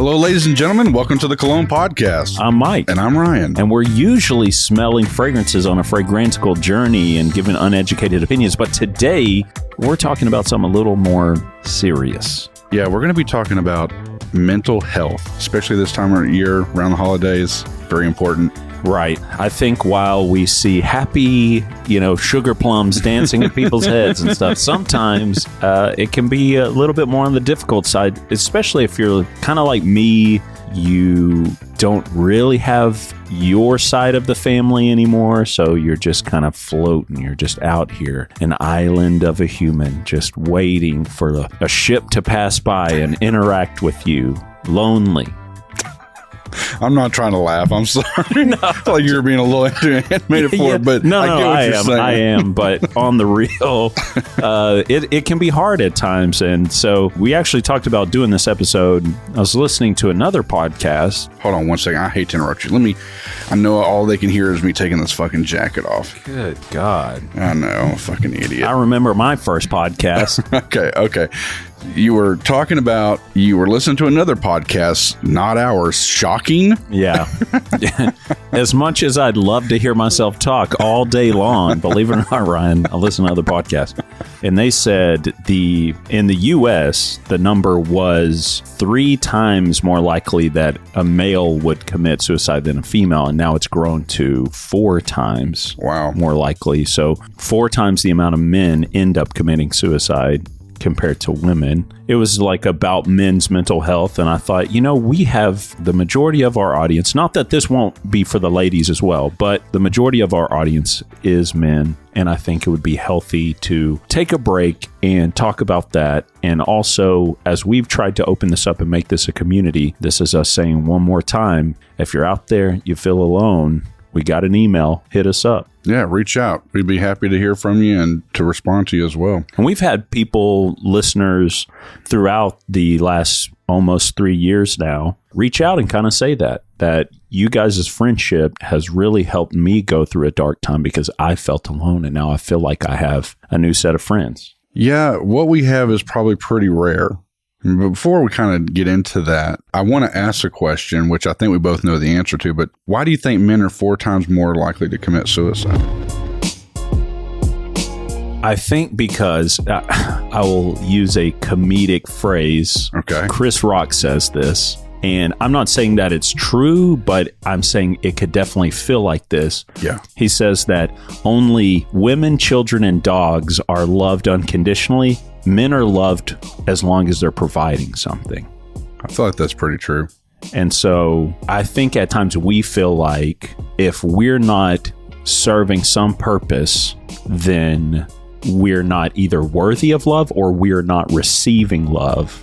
Hello, ladies and gentlemen. Welcome to the Cologne podcast. I'm Myke. And I'm Ryan. And we're usually smelling fragrances on a fragrantical journey and giving uneducated opinions. But today, we're talking about something a little more serious. Yeah, we're going to be talking about mental health, especially this time of year around the holidays. Very important. Right. I think while we see happy, sugar plums dancing at people's heads and stuff, sometimes it can be a little bit more on the difficult side, especially if you're kind of like me. You don't really have your side of the family anymore, so you're just kind of floating. You're just out here, an island of a human, just waiting for a ship to pass by and interact with you, lonely. I'm not trying to laugh. I'm sorry. No. Like you're being a little animated for it, but I get what you're saying. I am, but on the real, it can be hard at times. And so we actually talked about doing this episode. I was listening to another podcast. Hold on one second. I hate to interrupt you. I know all they can hear is me taking this fucking jacket off. Good God. I know. I'm a fucking idiot. I remember my first podcast. Okay. You were talking about, you were listening to another podcast, not ours. Shocking? Yeah. As much as I'd love to hear myself talk all day long, believe it or not, Ryan, I listen to other podcasts. And they said in the U.S., the number was 3 times more likely that a male would commit suicide than a female. And now it's grown to 4 times more likely. So 4 times the amount of men end up committing suicide compared to women. It was like about men's mental health. And I thought, we have the majority of our audience, not that this won't be for the ladies as well, but the majority of our audience is men. And I think it would be healthy to take a break and talk about that. And also, as we've tried to open this up and make this a community, this is us saying one more time, if you're out there, you feel alone, we got an email, hit us up. Yeah, reach out. We'd be happy to hear from you and to respond to you as well. And we've had listeners throughout the last almost 3 years now, reach out and kind of say that you guys' friendship has really helped me go through a dark time because I felt alone and now I feel like I have a new set of friends. Yeah, what we have is probably pretty rare. But before we kind of get into that, I want to ask a question, which I think we both know the answer to, but why do you think men are 4 times more likely to commit suicide? I think because I will use a comedic phrase. Okay. Chris Rock says this, and I'm not saying that it's true, but I'm saying it could definitely feel like this. Yeah. He says that only women, children, and dogs are loved unconditionally. Men are loved as long as they're providing something. I feel like that's pretty true. And so I think at times we feel like if we're not serving some purpose, then we're not either worthy of love or we're not receiving love.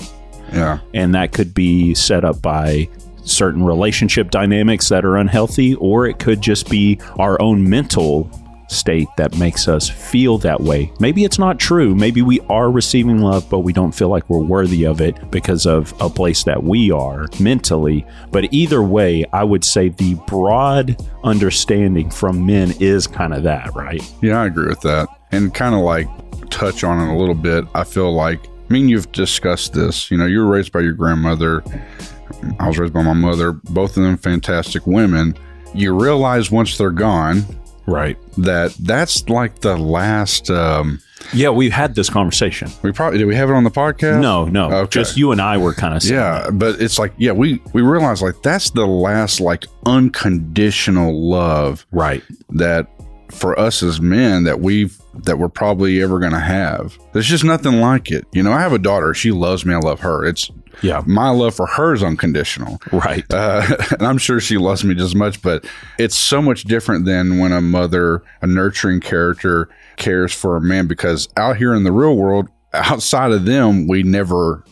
Yeah. And that could be set up by certain relationship dynamics that are unhealthy, or it could just be our own mental state that makes us feel that way. Maybe it's not true. Maybe we are receiving love, but we don't feel like we're worthy of it because of a place that we are mentally. But either way, I would say the broad understanding from men is kind of that, right? Yeah, I agree with that. And kind of like touch on it a little bit. I feel like, you've discussed this. You were raised by your grandmother. I was raised by my mother. Both of them fantastic women. You realize once they're gone, right, that's like the last. Yeah, we've had this conversation. Did we have it on the podcast? No. Okay. Just you and I were kind of saying that. But it's like, we realize like that's the last like unconditional love, right? That for us as men that we're probably ever going to have. There's just nothing like it. I have a daughter. She loves me. I love her. My love for her is unconditional. Right. And I'm sure she loves me just as much, but it's so much different than when a mother, a nurturing character, cares for a man, because out here in the real world, outside of them, we never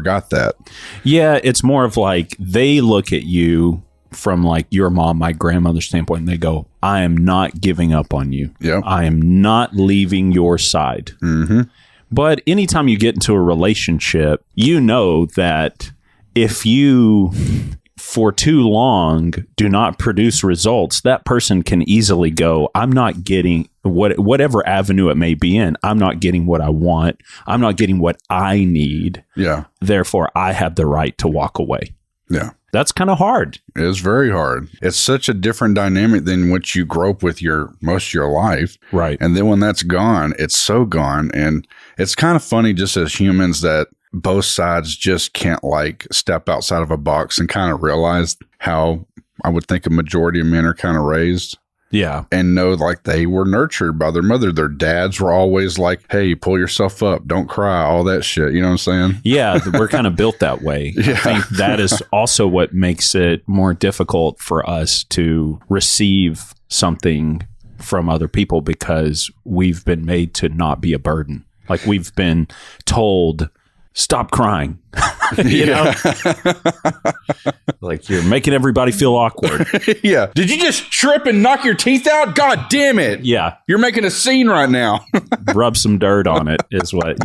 got that. Yeah. It's more of like they look at you from like your mom, my grandmother's standpoint, and they go, I am not giving up on you. Yep. I am not leaving your side. Mm-hmm. But anytime you get into a relationship, you know that if you, for too long, do not produce results, that person can easily go, I'm not getting whatever avenue it may be in. I'm not getting what I want. I'm not getting what I need. Yeah. Therefore, I have the right to walk away. Yeah. That's kind of hard. It's very hard. It's such a different dynamic than what you grow up with most of your life. Right. And then when that's gone, it's so gone. And it's kind of funny just as humans that both sides just can't like step outside of a box and kind of realize how I would think a majority of men are kind of raised. Yeah. And know like they were nurtured by their mother. Their dads were always like, hey, pull yourself up. Don't cry. All that shit. You know what I'm saying? Yeah. We're kind of built that way. Yeah. I think that is also what makes it more difficult for us to receive something from other people because we've been made to not be a burden. Like we've been told, stop crying. you know? Like you're making everybody feel awkward. Yeah. Did you just trip and knock your teeth out? God damn it. Yeah. You're making a scene right now. Rub some dirt on it is what,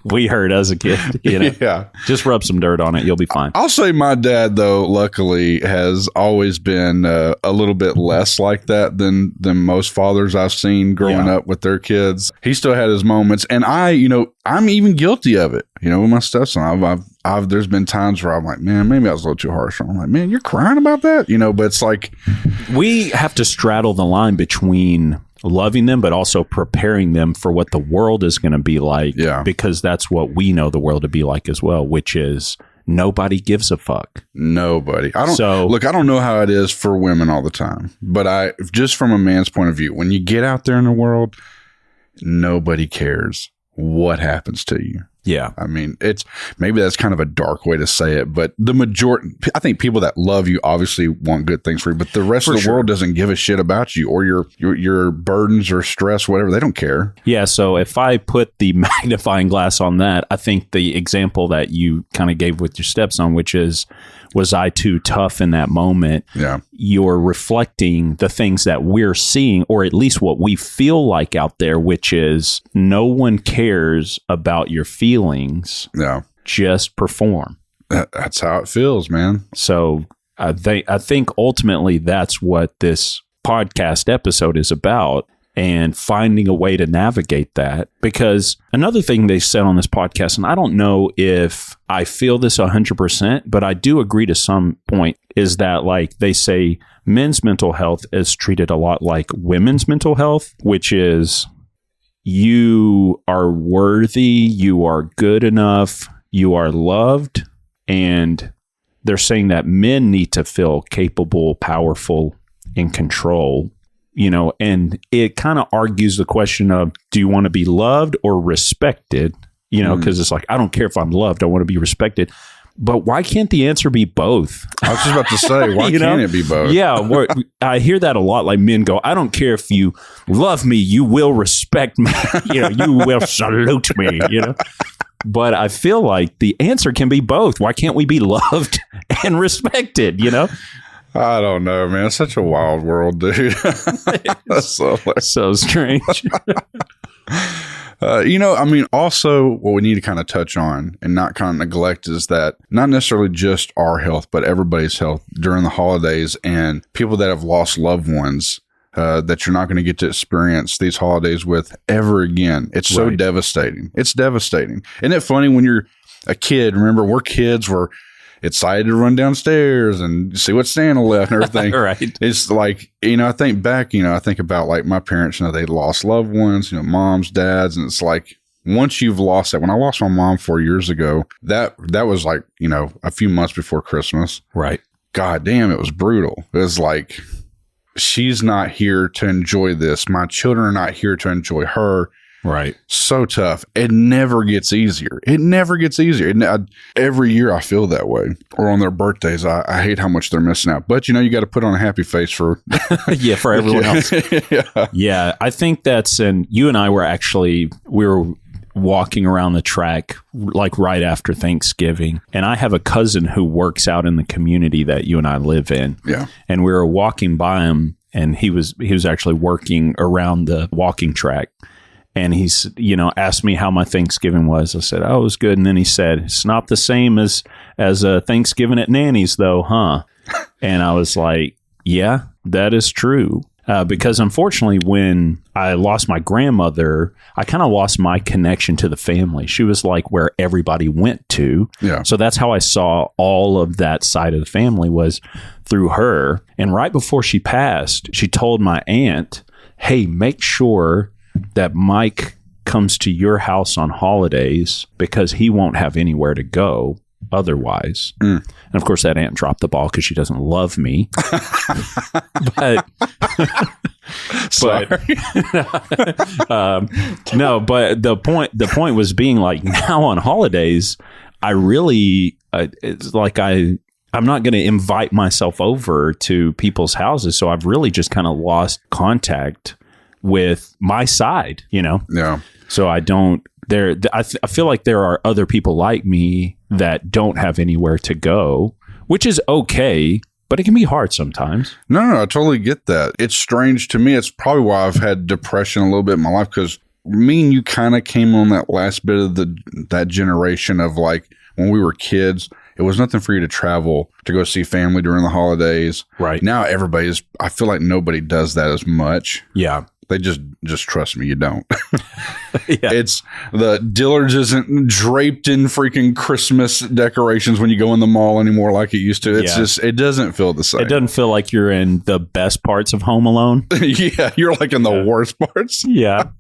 we heard as a kid. Yeah. Just rub some dirt on it. You'll be fine. I'll say my dad, though, luckily has always been a little bit less like that than most fathers I've seen growing up with their kids. He still had his moments. And I'm even guilty of it. With my stepson, there's been times where I'm like, man, maybe I was a little too harsh. I'm like, man, you're crying about that? But it's like we have to straddle the line between loving them, but also preparing them for what the world is going to be like. Yeah. Because that's what we know the world to be like as well, which is nobody gives a fuck. Nobody. I don't know how it is for women all the time, but just from a man's point of view, when you get out there in the world, nobody cares what happens to you. Yeah. I mean, maybe that's kind of a dark way to say it, but the majority, I think people that love you obviously want good things for you, but the rest of the world doesn't give a shit about you or your burdens or stress, whatever. They don't care. Yeah. So if I put the magnifying glass on that, I think the example that you kind of gave with your stepson, which is, was I too tough in that moment? Yeah. You're reflecting the things that we're seeing, or at least what we feel like out there, which is no one cares about your feelings. Yeah. Just perform. That's how it feels, man. So I think ultimately that's what this podcast episode is about. And finding a way to navigate that. Because another thing they said on this podcast, and I don't know if I feel this 100%, but I do agree to some point, is that like they say men's mental health is treated a lot like women's mental health, which is you are worthy, you are good enough, you are loved. And they're saying that men need to feel capable, powerful, in control. And it kind of argues the question of, do you want to be loved or respected? Because it's like, I don't care if I'm loved. I want to be respected. But why can't the answer be both? I was just about to say, why can't it be both? Yeah. I hear that a lot. Like men go, I don't care if you love me, you will respect me. You will salute me, But I feel like the answer can be both. Why can't we be loved and respected, I don't know, man. It's such a wild world, dude. That's so strange. Also what we need to kind of touch on and not kind of neglect is that not necessarily just our health, but everybody's health during the holidays and people that have lost loved ones that you're not going to get to experience these holidays with ever again. It's so devastating. It's devastating. Isn't it funny when you're a kid? Remember, we're kids, we're excited to run downstairs and see what Santa left and everything. Right. It's like, I think back, I think about like my parents, they lost loved ones, moms, dads. And it's like, once you've lost that, when I lost my mom 4 years ago, that was like, a few months before Christmas. Right. God damn, it was brutal. It was like, she's not here to enjoy this. My children are not here to enjoy her. Right. So tough. It never gets easier. Every year I feel that way. Or on their birthdays, I hate how much they're missing out. But, you got to put on a happy face for... yeah, for everyone else. Yeah, I think you and I we were walking around the track like right after Thanksgiving. And I have a cousin who works out in the community that you and I live in. Yeah. And we were walking by him, and he was actually working around the walking track. And he's, asked me how my Thanksgiving was. I said, oh, it was good. And then he said, it's not the same as a Thanksgiving at Nanny's, though, huh? And I was like, yeah, that is true. Because unfortunately, when I lost my grandmother, I kind of lost my connection to the family. She was like where everybody went to. Yeah. So that's how I saw all of that side of the family was through her. And right before she passed, she told my aunt, hey, make sure that Myke comes to your house on holidays because he won't have anywhere to go otherwise. And of course that aunt dropped the ball because she doesn't love me. but no, but the point was being like, now on holidays I really it's like I'm not going to invite myself over to people's houses, so I've really just kind of lost contact with my side, Yeah. So I don't I feel like there are other people like me that don't have anywhere to go, which is okay, but it can be hard sometimes. No, I totally get that. It's strange to me. It's probably why I've had depression a little bit in my life, because me and you kind of came on that last bit of that generation of like when we were kids. It was nothing for you to travel to go see family during the holidays. Right. Now I feel like nobody does that as much. Yeah. They just trust me, you don't. Yeah. It's the Dillard's isn't draped in freaking Christmas decorations when you go in the mall anymore like it used to. It's just, it doesn't feel the same. It doesn't feel like you're in the best parts of Home Alone. Yeah, you're like in the worst parts. Yeah.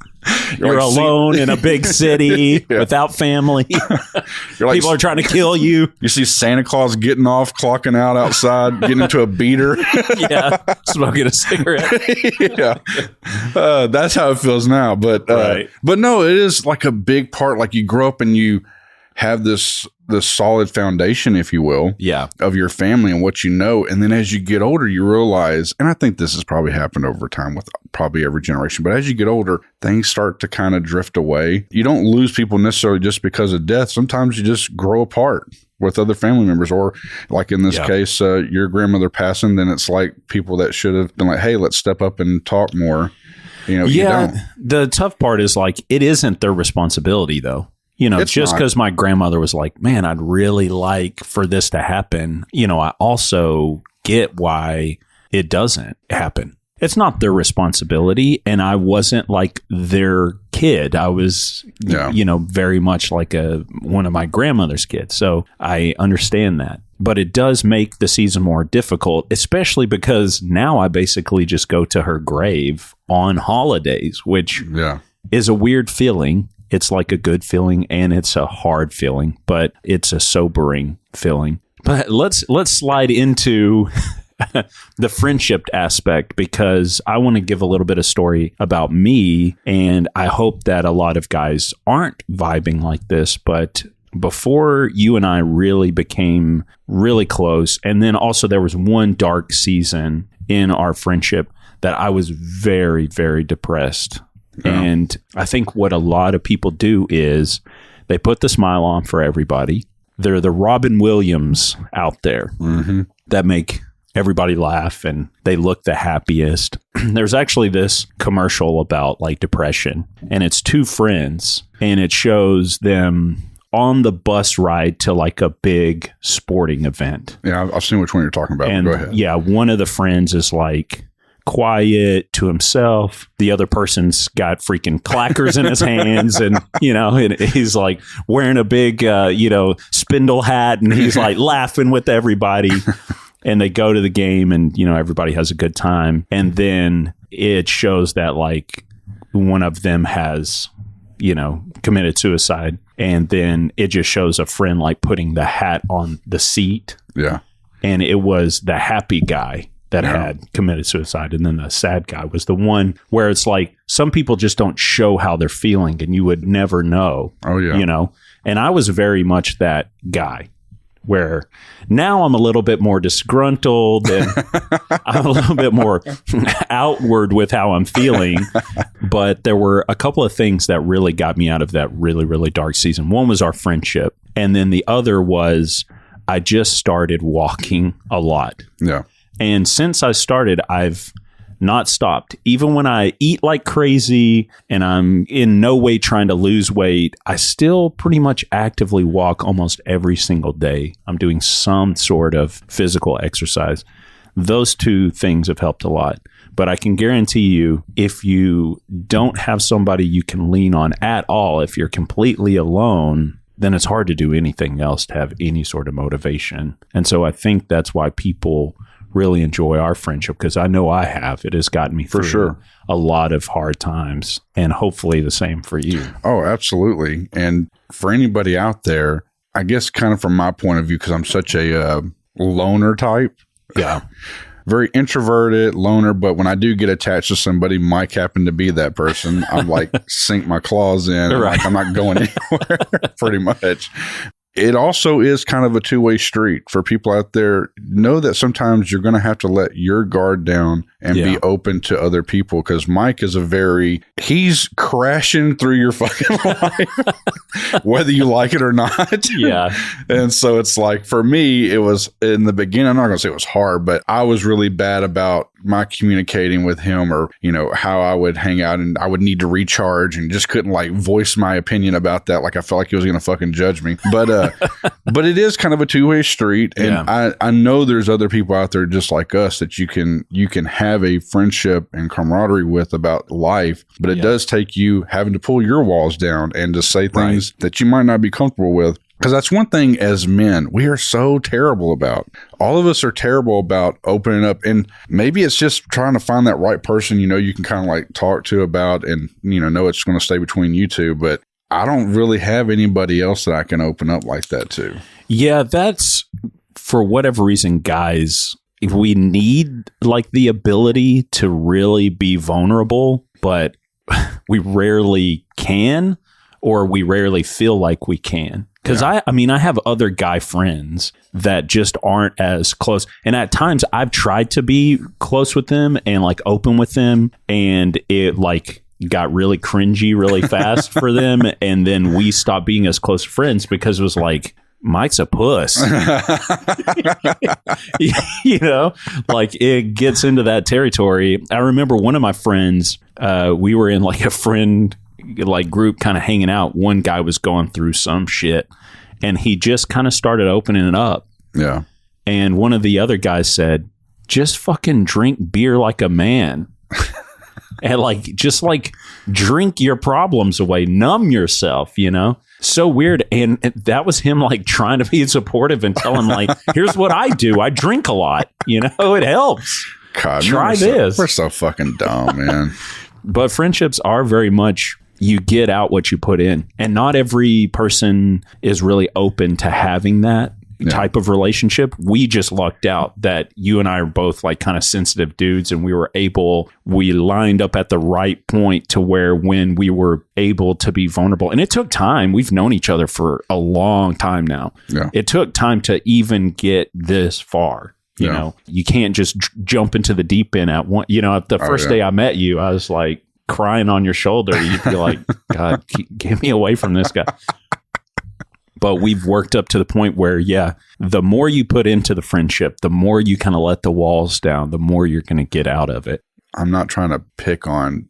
You're like, alone in a big city without family. You're like, people are trying to kill you. You see Santa Claus getting off, clocking out outside, getting into a beater. Yeah. Smoking a cigarette. Yeah. That's how it feels now. But but no, it is like a big part. Like you grow up and you have this solid foundation, if you will, of your family and what you know. And then as you get older, you realize, and I think this has probably happened over time with probably every generation, but as you get older, things start to kind of drift away. You don't lose people necessarily just because of death. Sometimes you just grow apart with other family members, or like in this case, your grandmother passing, then it's like people that should have been like, hey, let's step up and talk more. You don't. The tough part is like, it isn't their responsibility though. It's just not. because my grandmother was like, man, I'd really like for this to happen. I also get why it doesn't happen. It's not their responsibility. And I wasn't like their kid. I was, very much like one of my grandmother's kids. So I understand that. But it does make the season more difficult, especially because now I basically just go to her grave on holidays, which is a weird feeling. It's like a good feeling and it's a hard feeling, but it's a sobering feeling. But let's slide into the friendship aspect, because I want to give a little bit of story about me, and I hope that a lot of guys aren't vibing like this. But before you and I really became really close, and then also there was one dark season in our friendship that I was very, very depressed. And I think what a lot of people do is they put the smile on for everybody. They're the Robin Williams out there that make everybody laugh and they look the happiest. There's actually this commercial about like depression, and it's two friends, and it shows them on the bus ride to like a big sporting event. Yeah, I've seen which one you're talking about. And go ahead. Yeah, one of the friends is like quiet to himself. The other person's got freaking clackers in his hands, and and he's like wearing a big spindle hat, and he's like laughing with everybody. And they go to the game, and everybody has a good time. And then it shows that like one of them has committed suicide, and then it just shows a friend like putting the hat on the seat. Yeah. And it was the happy guy that had committed suicide. And then the sad guy was the one where it's like, some people just don't show how they're feeling, and you would never know. Oh, yeah. And I was very much that guy, where now I'm a little bit more disgruntled and I'm a little bit more outward with how I'm feeling. But there were a couple of things that really got me out of that really, really dark season. One was our friendship. And then the other was I just started walking a lot. Yeah. And since I started, I've not stopped. Even when I eat like crazy and I'm in no way trying to lose weight, I still pretty much actively walk almost every single day. I'm doing some sort of physical exercise. Those two things have helped a lot. But I can guarantee you, if you don't have somebody you can lean on at all, if you're completely alone, then it's hard to do anything else to have any sort of motivation. And so I think that's why people really enjoy our friendship, because I know I have. It has gotten me through a lot of hard times, and hopefully the same for you. Oh, absolutely. And for anybody out there, I guess kind of from my point of view, because I'm such a loner type. Yeah. Very introverted, loner, but when I do get attached to somebody, Myke happened to be that person. I'm like, sink my claws in. Right. Like, I'm not going anywhere, pretty much. It also is kind of a two-way street for people out there. Know that sometimes you're going to have to let your guard down and be open to other people, because Myke is he's crashing through your fucking life, whether you like it or not. Yeah. And so it's like, for me, it was in the beginning, I'm not going to say it was hard, but I was really bad about my communicating with him, or, how I would hang out, and I would need to recharge and just couldn't like voice my opinion about that. Like I felt like he was going to fucking judge me, but it is kind of a two-way street. And I know there's other people out there just like us that you can have a friendship and camaraderie with about life, but it does take you having to pull your walls down and to say things that you might not be comfortable with. Because that's one thing as men, we are so terrible about. All of us are terrible about opening up. And maybe it's just trying to find that right person, you can kind of like talk to about, and, know it's going to stay between you two. But I don't really have anybody else that I can open up like that to. Yeah, that's, for whatever reason, guys, we need like the ability to really be vulnerable, but we rarely can, or we rarely feel like we can. Because I have other guy friends that just aren't as close. And at times I've tried to be close with them and like open with them, and it like got really cringy really fast for them. And then we stopped being as close friends because it was like, Myke's a puss. Like it gets into that territory. I remember one of my friends, we were in like a friend like group kind of hanging out. One guy was going through some shit, and he just kind of started opening it up. Yeah. And one of the other guys said, just fucking drink beer like a man. And like, just like drink your problems away, numb yourself, So weird. And that was him like trying to be supportive and tell him like, here's what I do. I drink a lot, it helps. God, try this. We're so fucking dumb, man. But friendships are very much, you get out what you put in. And not every person is really open to having that type of relationship. We just lucked out that you and I are both like kind of sensitive dudes, and we lined up at the right point to where when we were able to be vulnerable. And it took time. We've known each other for a long time now. Yeah. It took time to even get this far. You can't just jump into the deep end at one. The first day I met you, I was like crying on your shoulder. You'd be like, God, get me away from this guy. But we've worked up to the point where, the more you put into the friendship, the more you kind of let the walls down, the more you're going to get out of it. I'm not trying to pick on,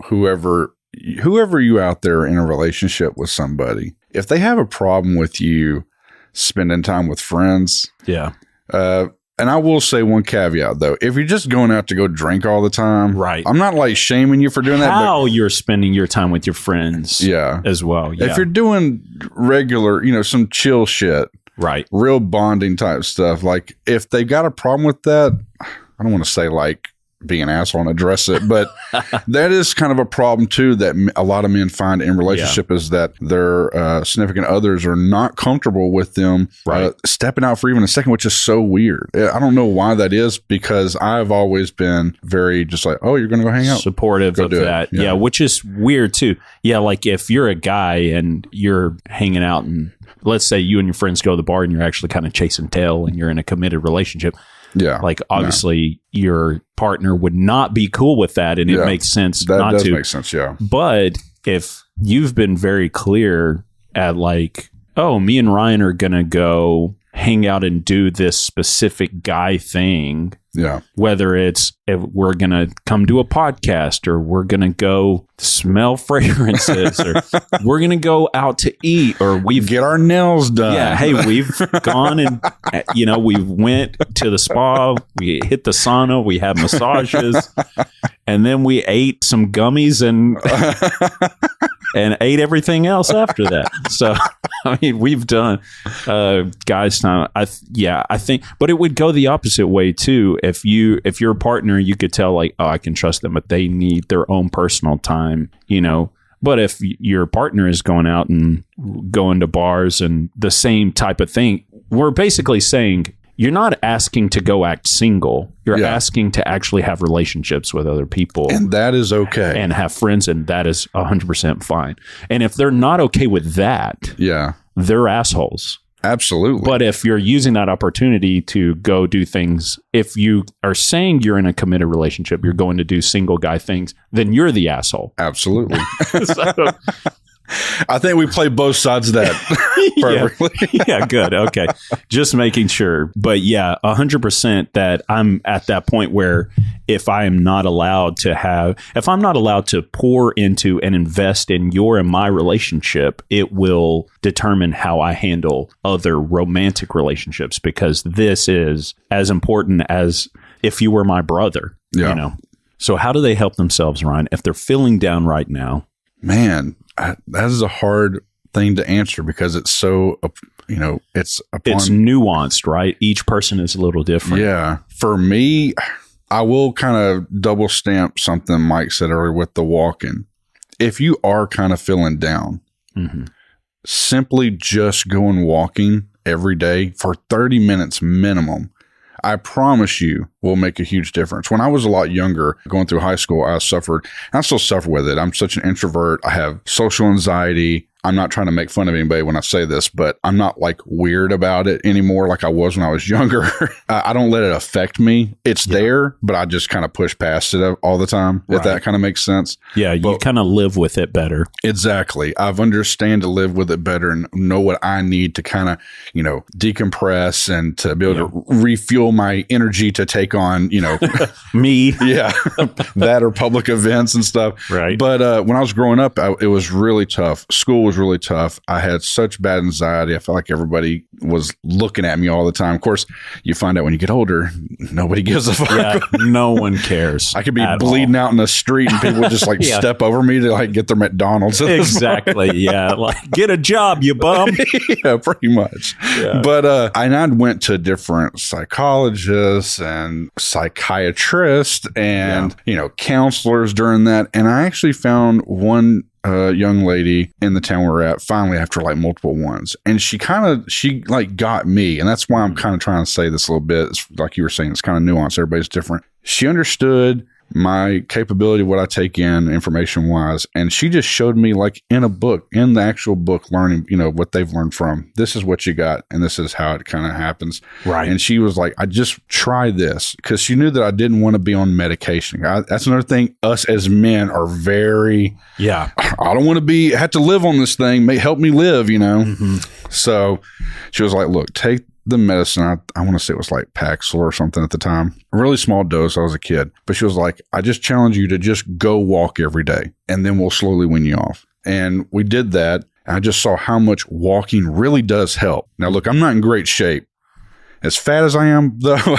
whoever you out there in a relationship with somebody. If they have a problem with you spending time with friends. Yeah. And I will say one caveat, though. If you're just going out to go drink all the time, right? I'm not like shaming you for doing that. How you're spending your time with your friends, as well. Yeah. If you're doing regular, some chill shit, right? Real bonding type stuff. Like if they got a problem with that, I don't want to say like be an asshole and address it, but that is kind of a problem too that a lot of men find in relationship is that their significant others are not comfortable with them stepping out for even a second, which is so weird. I don't know why that is, because I've always been very just like, oh, you're going to go hang out, supportive of that. Yeah, which is weird too. Yeah, like if you're a guy and you're hanging out, and let's say you and your friends go to the bar and you're actually kind of chasing tail and you're in a committed relationship. Yeah. Like obviously your partner would not be cool with that, and it makes sense that not to. That does make sense, yeah. But if you've been very clear at like, oh, me and Ryan are going to go hang out and do this specific guy thing, Yeah. Whether it's if we're going to come to a podcast or we're going to go smell fragrances or we're going to go out to eat or we've get our nails done. Yeah. Hey, we've gone and, we went to the spa, we hit the sauna, we had massages, and then we ate some gummies and ate everything else after that. So, I mean, we've done, guys' time. I think, but it would go the opposite way too. If you're a partner, you could tell like, oh, I can trust them, but they need their own personal time, But if your partner is going out and going to bars and the same type of thing, we're basically saying you're not asking to go act single. You're asking to actually have relationships with other people. And that is okay. And have friends, and that is 100% fine. And if they're not okay with that, they're assholes. Absolutely. But if you're using that opportunity to go do things, if you are saying you're in a committed relationship, you're going to do single guy things, then you're the asshole. Absolutely. I think we play both sides of that perfectly. Yeah, good. Okay. Just making sure. But 100% that I'm at that point where if I'm not allowed to pour into and invest in your and my relationship, it will determine how I handle other romantic relationships, because this is as important as if you were my brother, So how do they help themselves, Ryan, if they're feeling down right now? Man, that is a hard thing to answer because it's so, it's nuanced, right? Each person is a little different. Yeah. For me, I will kind of double stamp something Myke said earlier with the walking. If you are kind of feeling down, simply just going walking every day for 30 minutes minimum, I promise you will make a huge difference. When I was a lot younger, going through high school, I suffered, and I still suffer with it. I'm such an introvert. I have social anxiety. I'm not trying to make fun of anybody when I say this, but I'm not like weird about it anymore like I was when I was younger. I don't let it affect me. It's there, but I just kind of push past it all the time, if that kind of makes sense. Yeah, you kind of live with it better. Exactly. I've understand to live with it better and know what I need to kind of, decompress and to be able to refuel my energy to take on, me. Yeah, that or public events and stuff. Right. But when I was growing up, it was really tough. School was really tough. I had such bad anxiety. I felt like everybody was looking at me all the time. Of course, you find out when you get older, nobody gives a fuck. Yeah, no one cares. I could be bleeding out in the street and people would just step over me to get their McDonald's. Exactly. Yeah. Like, get a job, you bum. Yeah, pretty much. Yeah. But I went to different psychologists and psychiatrists and, counselors during that. And I actually found one young lady in the town we were at finally after multiple ones. And she got me. And that's why I'm kind of trying to say this a little bit. It's like you were saying, it's kind of nuanced. Everybody's different. She understood my capability, what I take in information wise. And she just showed me in the actual book, learning, what they've learned from. This is what you got. And this is how it kind of happens. Right. And she was like, I just try this, because she knew that I didn't want to be on medication. That's another thing. Us as men are very, I don't want to have to live on this thing. Help me live, Mm-hmm. So she was like, look, take the medicine. I want to say it was Paxil or something at the time. A really small dose. I was a kid. But she was like, I just challenge you to just go walk every day, and then we'll slowly wean you off. And we did that. And I just saw how much walking really does help. Now, look, I'm not in great shape. As fat as I am, though,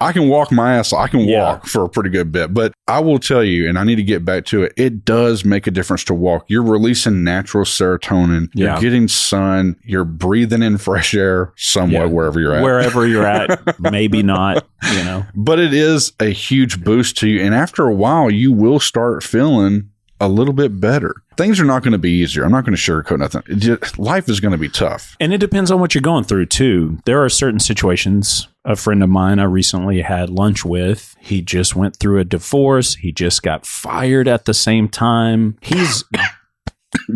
I can walk my ass. I can walk for a pretty good bit. But I will tell you, and I need to get back to it, it does make a difference to walk. You're releasing natural serotonin. You're getting sun. You're breathing in fresh air somewhat wherever you're at. Wherever you're at, maybe not, But it is a huge boost to you. And after a while, you will start feeling a little bit better. Things are not going to be easier. I'm not going to sugarcoat nothing. Life is going to be tough. And it depends on what you're going through, too. There are certain situations. A friend of mine I recently had lunch with, he just went through a divorce. He just got fired at the same time. He's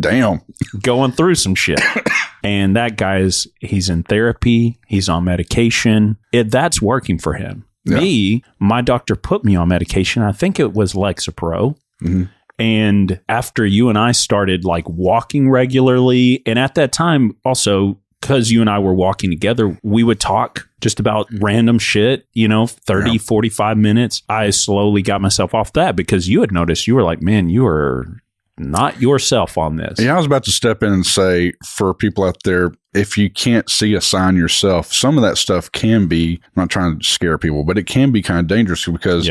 going through some shit. And that he's in therapy. He's on medication. That's working for him. Yeah. Me, my doctor put me on medication. I think it was Lexapro. Mm-hmm. And after you and I started walking regularly, and at that time also, because you and I were walking together, we would talk just about random shit, 30, 45 minutes. I slowly got myself off that because you had noticed, you were like, man, you are not yourself on this. Yeah, I was about to step in and say, for people out there, if you can't see a sign yourself, some of that stuff can be, I'm not trying to scare people, but it can be kind of dangerous because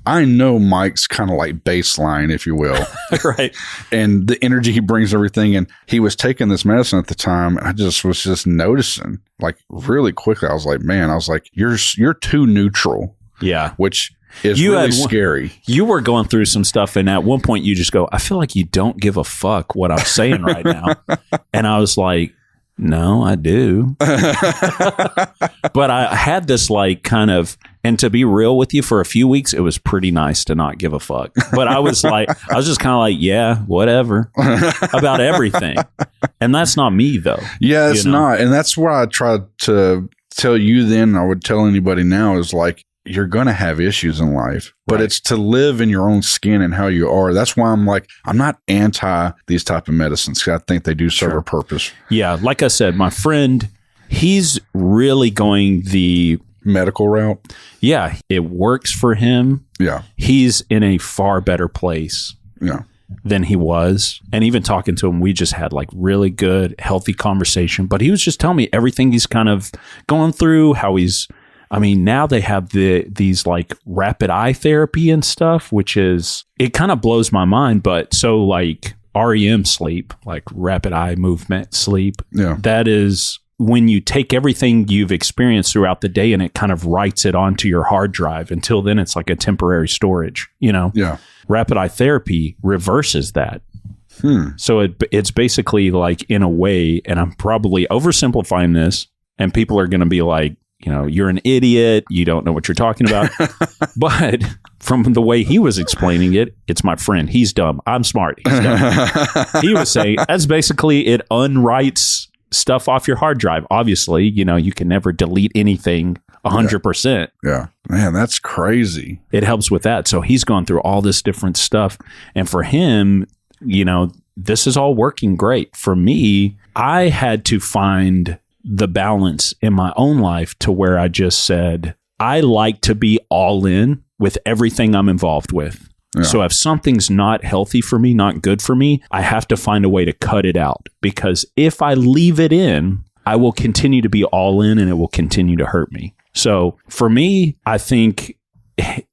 I know Mike's kind of like baseline, if you will. Right. And the energy he brings, everything. And he was taking this medicine at the time. And I was just noticing, like, really quickly. I was like, man, you're too neutral. Yeah. Which is really scary. You were going through some stuff. And at one point you just go, I feel like you don't give a fuck what I'm saying right now. And I was like, no, I do. But I had this like kind of, and to be real with you, for a few weeks, it was pretty nice to not give a fuck. But I was just kind of like, yeah, whatever about everything. And that's not me though. Yeah, it's not. And that's why I tried to tell you then, I would tell anybody now is like, you're going to have issues in life, but it's to live in your own skin and how you are. That's why I'm like, I'm not anti these type of medicines because I think they do serve a purpose. Yeah. Like I said, my friend, he's really going the medical route. Yeah. It works for him. Yeah. He's in a far better place. Yeah. Than he was. And even talking to him, we just had like really good, healthy conversation. But he was just telling me everything he's kind of going through, how now they have these like rapid eye therapy and stuff, which is, it kind of blows my mind. But so like REM sleep, like rapid eye movement sleep, that is when you take everything you've experienced throughout the day and it kind of writes it onto your hard drive. Until then, it's like a temporary storage, Yeah. Rapid eye therapy reverses that. So it's basically like, in a way, and I'm probably oversimplifying this, and people are going to be like, you're an idiot. You don't know what you're talking about. But from the way he was explaining it, it's my friend. He's dumb. I'm smart. He's dumb. He was saying that's basically it unwrites stuff off your hard drive. Obviously, you can never delete anything 100%. Yeah. Man, that's crazy. It helps with that. So he's gone through all this different stuff. And for him, this is all working great. For me, I had to find the balance in my own life to where I just said, I like to be all in with everything I'm involved with. Yeah. So if something's not healthy for me, not good for me, I have to find a way to cut it out. Because if I leave it in, I will continue to be all in and it will continue to hurt me. So for me, I think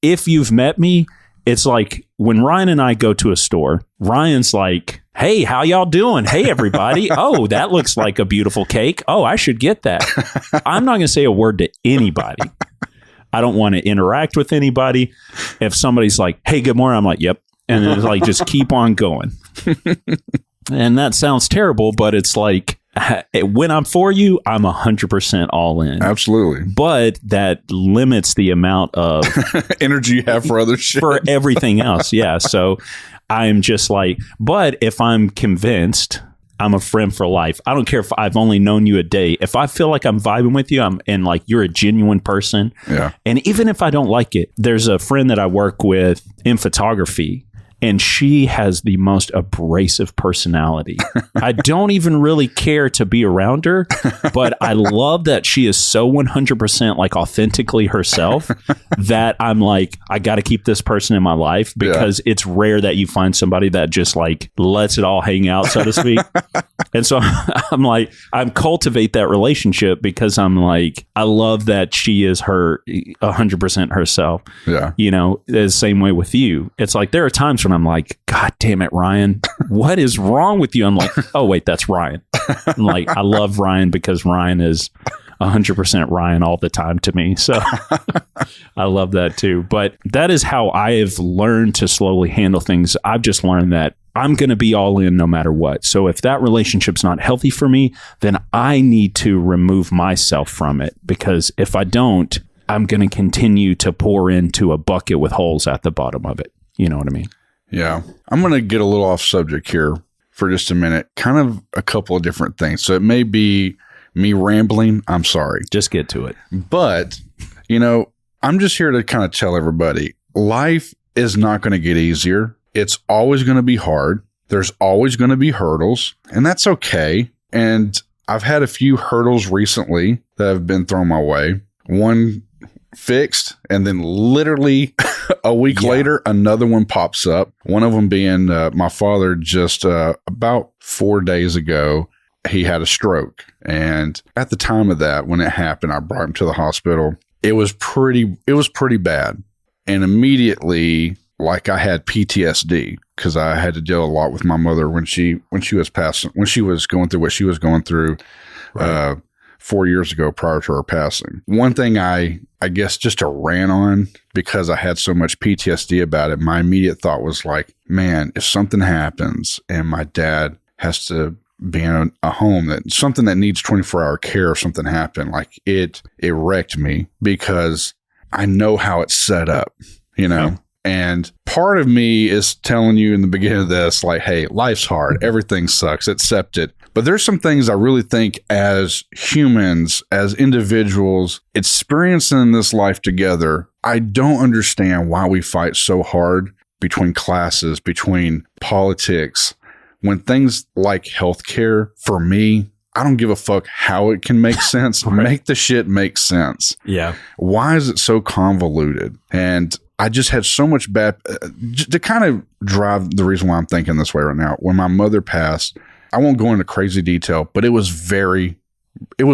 if you've met me, it's like when Ryan and I go to a store, Ryan's like, hey, how y'all doing? Hey, everybody. Oh, that looks like a beautiful cake. Oh, I should get that. I'm not going to say a word to anybody. I don't want to interact with anybody. If somebody's like, hey, good morning, I'm like, yep. And then it's like, just keep on going. And that sounds terrible, but it's like, when I'm for you, I'm 100% all in. Absolutely. But that limits the amount of energy you have for other shit. For everything else. Yeah. So I'm just like, but if I'm convinced, I'm a friend for life. I don't care if I've only known you a day. If I feel like I'm vibing with you, and like you're a genuine person. Yeah. And even if I don't like it, there's a friend that I work with in photography. And she has the most abrasive personality. I don't even really care to be around her, but I love that she is so 100% like authentically herself that I'm like, I got to keep this person in my life because it's rare that you find somebody that just like lets it all hang out, so to speak. And so I'm like, I cultivate that relationship because I'm like, I love that she is her 100% herself. Yeah. The same way with you. It's like, there are times when I'm like, God damn it, Ryan, what is wrong with you? I'm like, oh, wait, that's Ryan. I'm like, I love Ryan because Ryan is 100% Ryan all the time to me. So I love that too. But that is how I have learned to slowly handle things. I've just learned that I'm going to be all in no matter what. So if that relationship's not healthy for me, then I need to remove myself from it, because if I don't, I'm going to continue to pour into a bucket with holes at the bottom of it. You know what I mean? Yeah. I'm going to get a little off subject here for just a minute. Kind of a couple of different things. So it may be me rambling. I'm sorry. Just get to it. But, I'm just here to kind of tell everybody, life is not going to get easier. It's always going to be hard. There's always going to be hurdles, and that's okay. And I've had a few hurdles recently that have been thrown my way. one fixed, and then literally a week later, another one pops up. One of them being my father just about 4 days ago. He had a stroke. And at the time of that, when it happened, I brought him to the hospital. It was pretty bad. And immediately, like, I had PTSD because I had to deal a lot with my mother when she was going through what she was going through 4 years ago prior to her passing. One thing I guess just to rant on, because I had so much PTSD about it, my immediate thought was like, man, if something happens and my dad has to be in a home, that something that needs 24-hour care, or something happened, like it wrecked me, because I know how it's set up, you know? And part of me is telling you in the beginning of this, like, hey, life's hard. Everything sucks. Accept it. But there's some things I really think as humans, as individuals, experiencing this life together, I don't understand why we fight so hard between classes, between politics, when things like healthcare, for me, I don't give a fuck how it can make sense. Make the shit make sense. Yeah. Why is it so convoluted? And I just had so much bad to kind of drive the reason why I'm thinking this way right now. When my mother passed, I won't go into crazy detail, but it was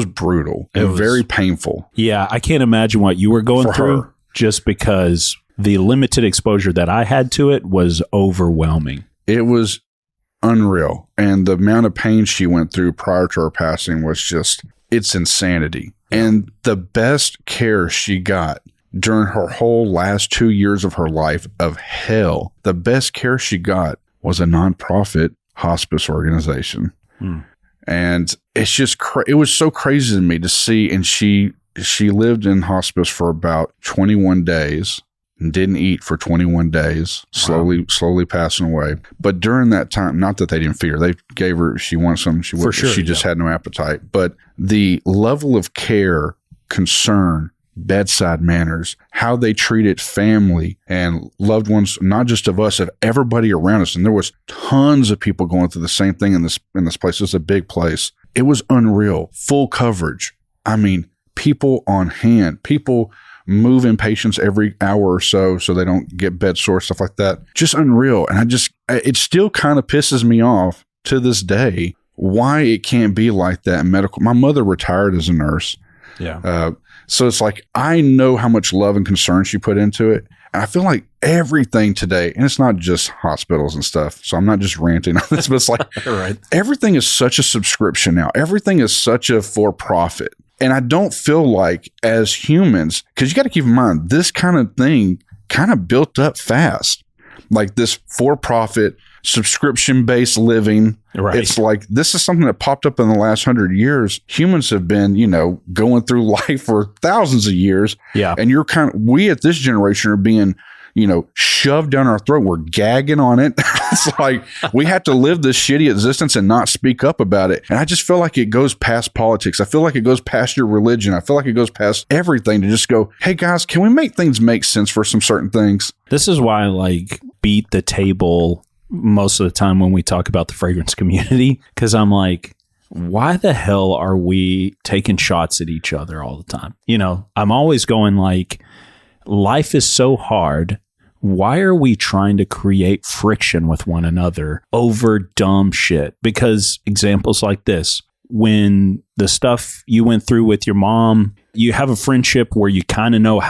brutal and very painful. Yeah. I can't imagine what you were going through, just because the limited exposure that I had to it was overwhelming. It was unreal. And the amount of pain she went through prior to her passing was just, it's insanity. And the best care she got during her whole last 2 years of her life of hell, the best care she got was a nonprofit hospice organization. And it's just, it was so crazy to me to see. And she lived in hospice for about 21 days. And didn't eat for 21 days, slowly passing away. But during that time, not that they didn't feed her, they gave her, she wanted something, she just had no appetite. But the level of care, concern, bedside manners, how they treated family and loved ones, not just of us, of everybody around us. And there was tons of people going through the same thing in this place. It's a big place. It was unreal. Full coverage. I mean, people on hand, people moving patients every hour or so they don't get bed sore, stuff like that. Just unreal. And it still kind of pisses me off to this day why it can't be like that in medical. My mother retired as a nurse. Yeah. So it's like, I know how much love and concern she put into it. And I feel like everything today, and it's not just hospitals and stuff, so I'm not just ranting on this, but it's like everything is such a subscription now. Everything is such a for-profit. And I don't feel like as humans, because you got to keep in mind, this kind of thing kind of built up fast. Like this for-profit, subscription-based living. Right. It's like, this is something that popped up in the last 100 years. Humans have been, going through life for thousands of years. Yeah. And we at this generation are being, shoved down our throat. We're gagging on it. It's like we have to live this shitty existence and not speak up about it. And I just feel like it goes past politics. I feel like it goes past your religion. I feel like it goes past everything to just go, hey guys, can we make things make sense for some certain things? This is why I beat the table most of the time when we talk about the fragrance community. Cause I'm like, why the hell are we taking shots at each other all the time? I'm always going like, life is so hard. Why are we trying to create friction with one another over dumb shit? Because examples like this, when the stuff you went through with your mom, you have a friendship where you kind of know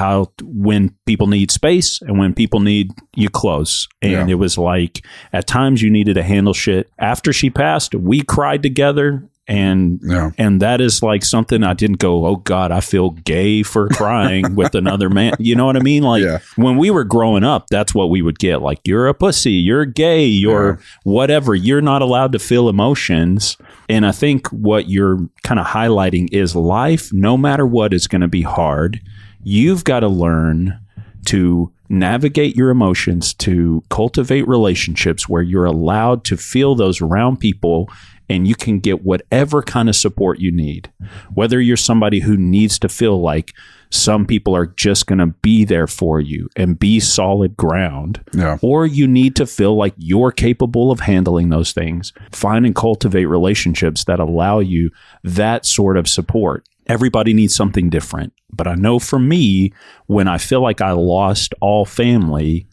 when people need space and when people need you close. And it was like, at times you needed to handle shit. After she passed, we cried together. And that is like something I didn't go, oh God, I feel gay for crying with another man. You know what I mean? Like when we were growing up, that's what we would get. Like, you're a pussy, you're gay, you're whatever. You're not allowed to feel emotions. And I think what you're kind of highlighting is life, no matter what, is going to be hard. You've got to learn to navigate your emotions, to cultivate relationships where you're allowed to feel those around people, and you can get whatever kind of support you need. Whether you're somebody who needs to feel like some people are just going to be there for you and be solid ground, or you need to feel like you're capable of handling those things, find and cultivate relationships that allow you that sort of support. everybody needs something different. But I know for me, when I feel like I lost all family,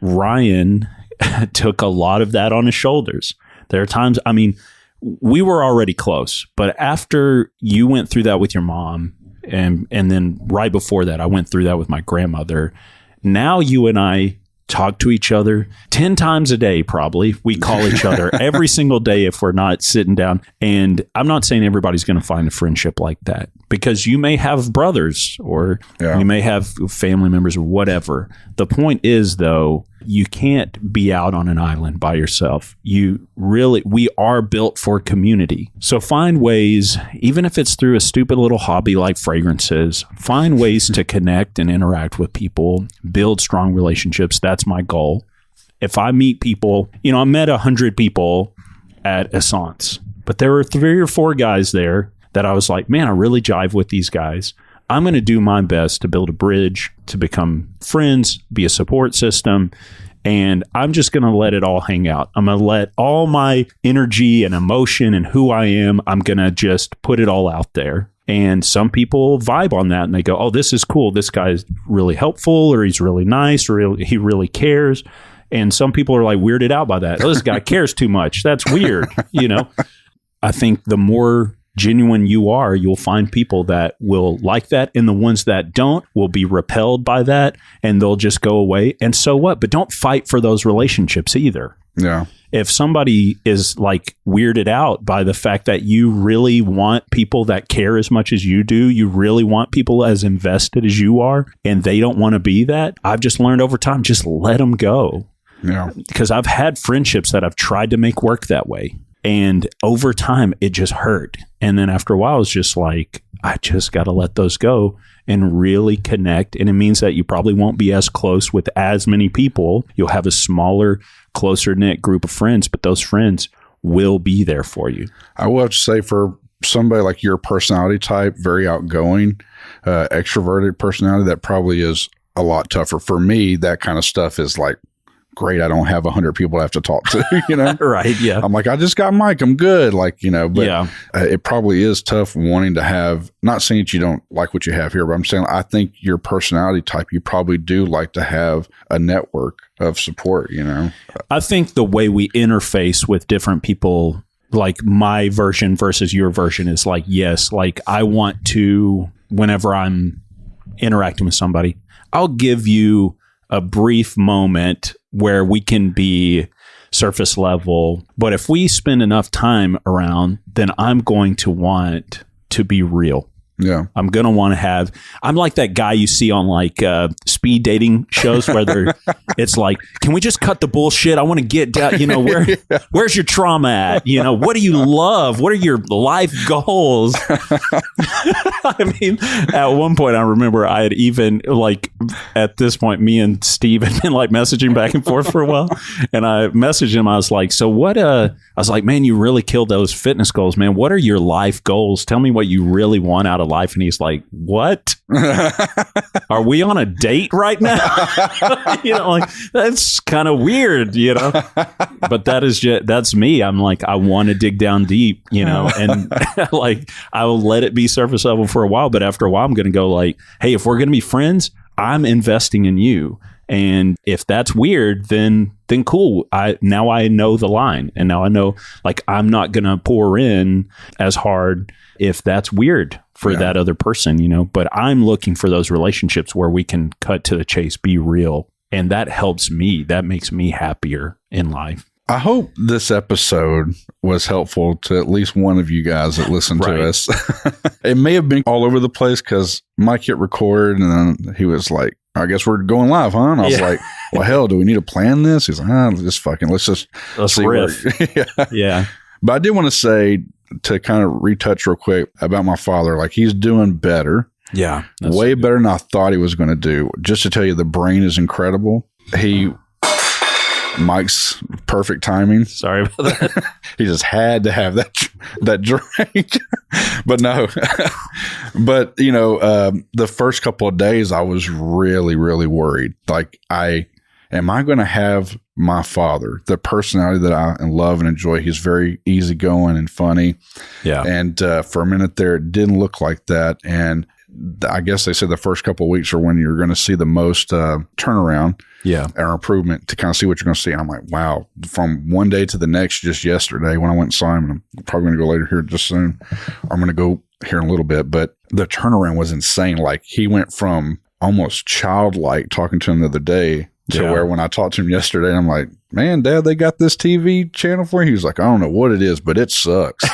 Ryan took a lot of that on his shoulders. There are times, I mean, we were already close, but after you went through that with your mom, and then right before that, I went through that with my grandmother. Now you and I talk to each other 10 times a day, probably. We call each other every single day if we're not sitting down. And I'm not saying everybody's going to find a friendship like that, because you may have brothers or you may have family members or whatever. The point is, though, you can't be out on an island by yourself. We are built for community. So find ways, even if it's through a stupid little hobby like fragrances, find ways to connect and interact with people, build strong relationships. That's my goal. If I meet people, I met 100 people at Essence, but there were 3 or 4 guys there that I was like, man, I really jive with these guys. I'm going to do my best to build a bridge, to become friends, be a support system, and I'm just going to let it all hang out. I'm going to let all my energy and emotion and who I am, I'm going to just put it all out there. And some people vibe on that and they go, oh, this is cool. This guy's really helpful, or he's really nice, or he really cares. And some people are like weirded out by that. Oh, this guy cares too much. That's weird. I think the more genuine you are, you'll find people that will like that, and the ones that don't will be repelled by that, and they'll just go away. And so what? But don't fight for those relationships either. Yeah. If somebody is like weirded out by the fact that you really want people that care as much as you do, you really want people as invested as you are, and they don't want to be that, I've just learned over time, just let them go. Yeah. Because I've had friendships that I've tried to make work that way. And over time, it just hurt. And then after a while, it's just like, I just got to let those go and really connect. And it means that you probably won't be as close with as many people. You'll have a smaller, closer knit group of friends, but those friends will be there for you. I will have to say, for somebody like your personality type, very outgoing, extroverted personality, that probably is a lot tougher. For me, that kind of stuff is like, great, I don't have 100 people I have to talk to, Right, yeah. I'm like, I just got Myke, I'm good, but it probably is tough wanting to have, not saying that you don't like what you have here, but I'm saying I think your personality type, you probably do like to have a network of support, I think the way we interface with different people, like my version versus your version, is like, yes, like I want to, whenever I'm interacting with somebody, I'll give you a brief moment where we can be surface level. But if we spend enough time around, then I'm going to want to be real. Yeah. I'm going to want to I'm like that guy you see on like speed dating shows where it's like, can we just cut the bullshit? I want to get down, where's your trauma at? What do you love? What are your life goals? I mean, at one point I remember I had even at this point, me and Steve had been like messaging back and forth for a while. And I messaged him. I was like, so what, I was like, man, you really killed those fitness goals, man. What are your life goals? Tell me what you really want out of life. And he's like, what? Are we on a date right now? That's kind of weird, but that's me. I'm like, I want to dig down deep, and like, I will let it be surface level for a while, but after a while I'm going to go like, hey, if we're going to be friends, I'm investing in you. And if that's weird, then cool. Now I know the line, and now I know, like, I'm not going to pour in as hard if that's weird for that other person, but I'm looking for those relationships where we can cut to the chase, be real. And that helps me. That makes me happier in life. I hope this episode was helpful to at least one of you guys that listened to us. It may have been all over the place because Myke hit record and then he was like, I guess we're going live, huh? And I was like, well, hell, do we need to plan this? He's like, let's see riff. Yeah. But I did want to say, to kind of retouch real quick about my father, like, he's doing better. Yeah. Way better than I thought he was going to do. Just to tell you, the brain is incredible. Myke's perfect timing. Sorry about that. He just had to have that drink. But no. But, the first couple of days I was really, really worried. Like, am I going to have my father, the personality that I love and enjoy? He's very easygoing and funny. Yeah. And for a minute there, it didn't look like that. And I guess they said the first couple of weeks are when you're going to see the most turnaround or improvement to kind of see what you're going to see. And I'm like, wow, from one day to the next, just yesterday when I went and saw him, and I'm probably going to go later here just soon. I'm going to go here in a little bit, but the turnaround was insane. Like he went from almost childlike talking to him the other day to where when I talked to him yesterday, I'm like, man, Dad, they got this TV channel for you? He was like, I don't know what it is, but it sucks,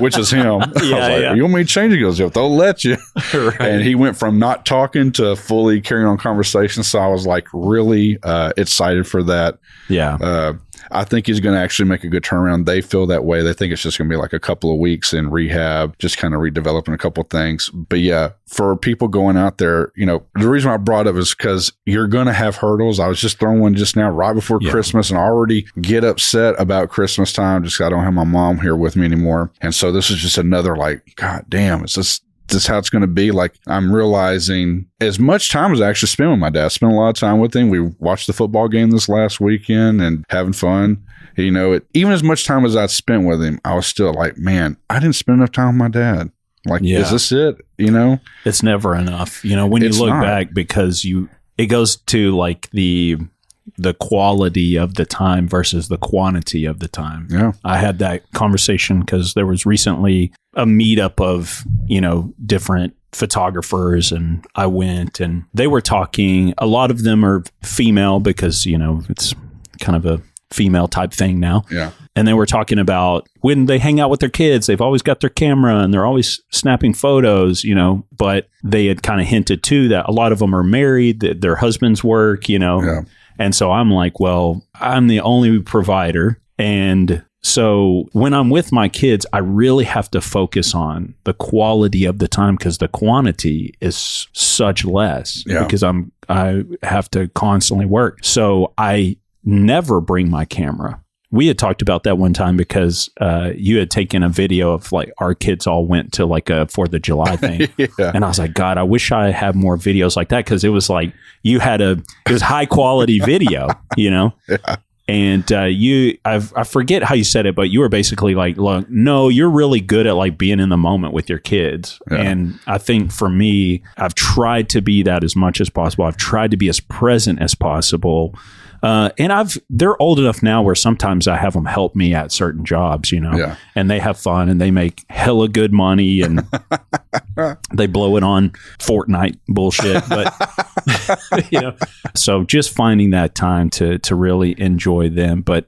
which is him. I was like, you want me to change it? He goes, if they'll let you. Right. And he went from not talking to fully carrying on conversations. So I was like really excited for that. Yeah. I think he's going to actually make a good turnaround. They feel that way. They think it's just going to be like a couple of weeks in rehab, just kind of redeveloping a couple of things. But yeah, for people going out there, you know, the reason I brought it up is because you're going to have hurdles. I was just throwing one just now right before Christmas, and I already get upset about Christmas time just 'cause I don't have my mom here with me anymore. And so this is just another like, God damn, it's just this is how it's going to be. Like I'm realizing as much time as I actually spend with my dad, I spent a lot of time with him. We watched the football game this last weekend and having fun. You know, even as much time as I spent with him, I was still like, man, I didn't spend enough time with my dad. Like, is this it? You know, it's never enough, you know, when you look back, because it goes to like the quality of the time versus the quantity of the time. Yeah. I had that conversation because there was recently a meetup of, you know, different photographers, and I went and they were talking. A lot of them are female because, you know, it's kind of a female type thing now. Yeah. And they were talking about when they hang out with their kids, they've always got their camera and they're always snapping photos, you know, but they had kind of hinted too that a lot of them are married, that their husbands work, you know. Yeah. And so I'm like, well, I'm the only provider. And so when I'm with my kids, I really have to focus on the quality of the time because the quantity is such less because I have to constantly work. So I never bring my camera. We had talked about that one time because you had taken a video of like our kids all went to like a 4th of July thing. And I was like, God, I wish I had more videos like that. Cause it was like it was high quality video, you know? Yeah. And I forget how you said it, but you were basically like, look, no, you're really good at like being in the moment with your kids. Yeah. And I think for me, I've tried to be that as much as possible. I've tried to be as present as possible. And they're old enough now where sometimes I have them help me at certain jobs, you know, and they have fun and they make hella good money and they blow it on Fortnite bullshit. But, you know, so just finding that time to really enjoy them. But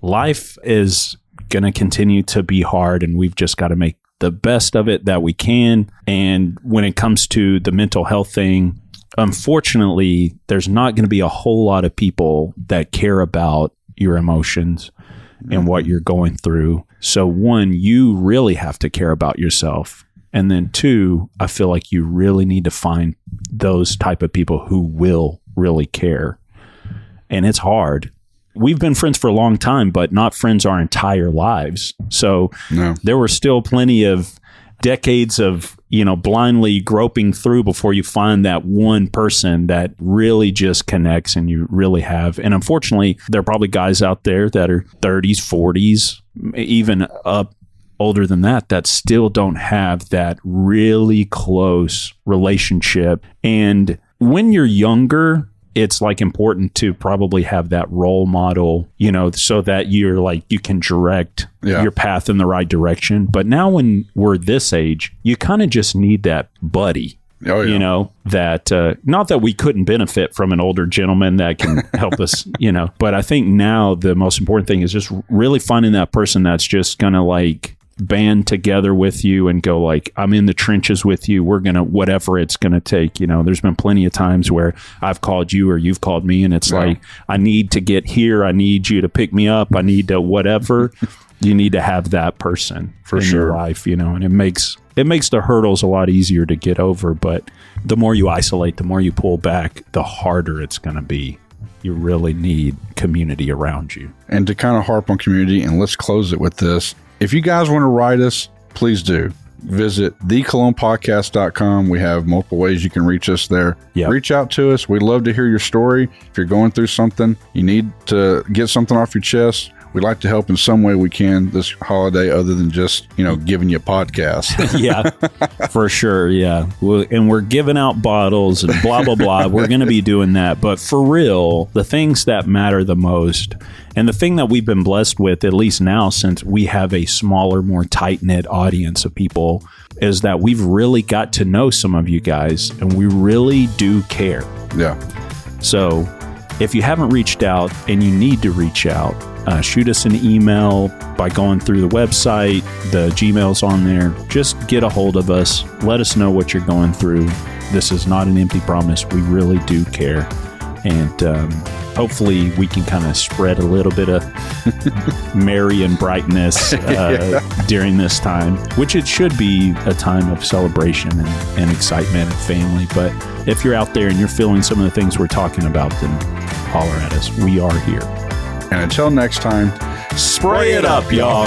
life is going to continue to be hard, and we've just got to make the best of it that we can. And when it comes to the mental health thing, unfortunately, there's not going to be a whole lot of people that care about your emotions and what you're going through. So one, you really have to care about yourself. And then two, I feel like you really need to find those type of people who will really care. And it's hard. We've been friends for a long time, but not friends our entire lives. So there were still plenty of decades of, you know, blindly groping through before you find that one person that really just connects and you really have. And unfortunately, there are probably guys out there that are 30s, 40s, even up older than that still don't have that really close relationship. And when you're younger, it's like important to probably have that role model, you know, so that you're like, you can direct your path in the right direction. But now when we're this age, you kind of just need that buddy. You know, that not that we couldn't benefit from an older gentleman that can help us, you know, but I think now the most important thing is just really finding that person that's just going to like band together with you and go like, I'm in the trenches with you. We're going to, whatever it's going to take. You know, there's been plenty of times where I've called you or you've called me and it's like, I need to get here. I need you to pick me up. I need to whatever. You need to have that person in your life, you know, and it makes the hurdles a lot easier to get over. But the more you isolate, the more you pull back, the harder it's going to be. You really need community around you. And to kind of harp on community, and let's close it with this. If you guys want to write us, please do. visit thecolognepodcast.com. We have multiple ways you can reach us there. Yep. Reach out to us. We'd love to hear your story. If you're going through something, you need to get something off your chest, we'd like to help in some way we can this holiday other than just, giving you a podcast. Yeah, for sure. Yeah. And we're giving out bottles and blah, blah, blah. We're going to be doing that. But for real, the things that matter the most, and the thing that we've been blessed with, at least now, since we have a smaller, more tight-knit audience of people, is that we've really got to know some of you guys, and we really do care. Yeah. So if you haven't reached out and you need to reach out, shoot us an email by going through the website. The Gmail's on there. Just get a hold of us. Let us know what you're going through. This is not an empty promise. We really do care. And hopefully we can kind of spread a little bit of merry and brightness during this time, which it should be a time of celebration and excitement and family. But if you're out there and you're feeling some of the things we're talking about, then holler at us. We are here. And until next time, spray it up, y'all.